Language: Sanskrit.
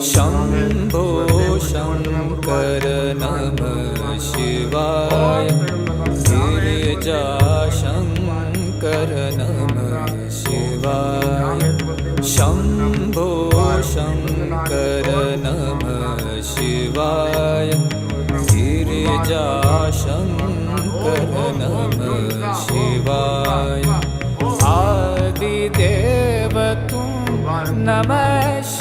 शम्भो शङ्कर नमः शिवाय गिरिजाशङ्कर नमः शिवाय शम्भो शङ्कर नमः शिवाय गिरिजाशङ्कर नमः शिवाय आदिदेव तुम नमः